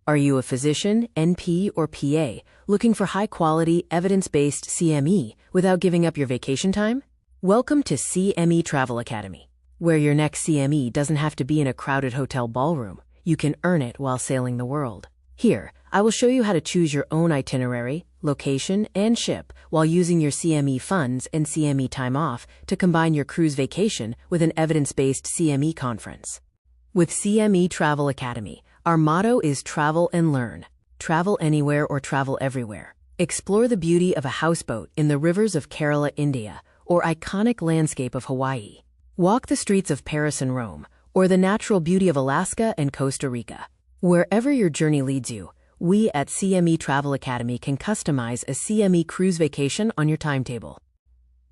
Are you a physician, NP, or PA looking for high-quality, evidence-based CME without giving up your vacation time? Welcome to CME Travel Academy, where your next CME doesn't have to be in a crowded hotel ballroom. You can earn it while sailing the world. Here, I will show you how to choose your own itinerary, location, and ship while using your CME funds and CME time off to combine your cruise vacation with an evidence-based CME conference. With CME Travel Academy, our motto is travel and learn. Travel anywhere or travel everywhere. Explore the beauty of a houseboat in the rivers of Kerala, India, or iconic landscape of Hawaii. Walk the streets of Paris and Rome, or the natural beauty of Alaska and Costa Rica. Wherever your journey leads you, we at CME Travel Academy can customize a CME cruise vacation on your timetable.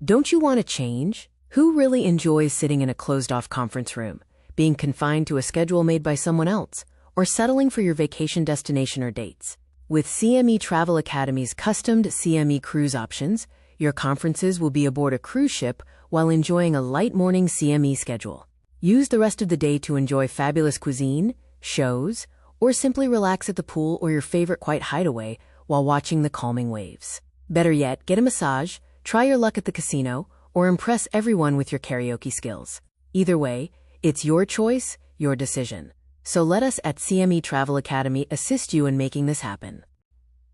Don't you want to change? Who really enjoys sitting in a closed-off conference room, being confined to a schedule made by someone else, or settling for your vacation destination or dates? With CME Travel Academy's customed CME cruise options, your conferences will be aboard a cruise ship while enjoying a light morning CME schedule. Use the rest of the day to enjoy fabulous cuisine, shows, or simply relax at the pool or your favorite quiet hideaway while watching the calming waves. Better yet, get a massage, try your luck at the casino, or impress everyone with your karaoke skills. Either way, it's your choice, your decision. So let us at CME Travel Academy assist you in making this happen.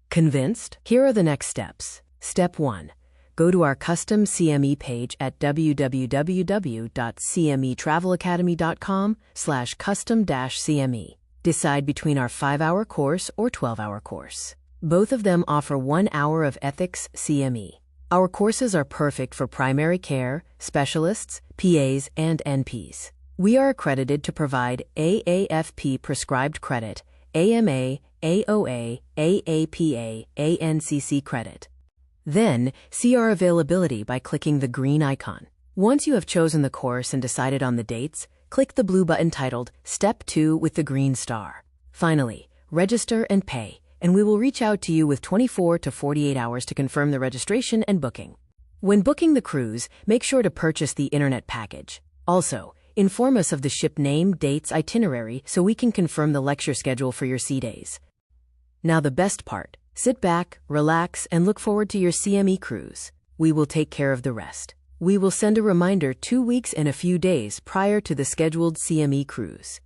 Convinced? Here are the next steps. Step 1. Go to our custom CME page at www.cmetravelacademy.com/custom-CME. Decide between our 5-hour course or 12-hour course. Both of them offer 1 hour of ethics CME. Our courses are perfect for primary care, specialists, PAs, and NPs. We are accredited to provide AAFP prescribed credit, AMA, AOA, AAPA, ANCC credit. Then, see our availability by clicking the green icon. Once you have chosen the course and decided on the dates, click the blue button titled Step 2 with the green star. Finally, register and pay, and we will reach out to you with 24 to 48 hours to confirm the registration and booking. When booking the cruise, make sure to purchase the internet package. Also, inform us of the ship name, dates, itinerary so we can confirm the lecture schedule for your sea days. Now the best part. Sit back, relax, and look forward to your CME cruise. We will take care of the rest. We will send a reminder 2 weeks and a few days prior to the scheduled CME cruise.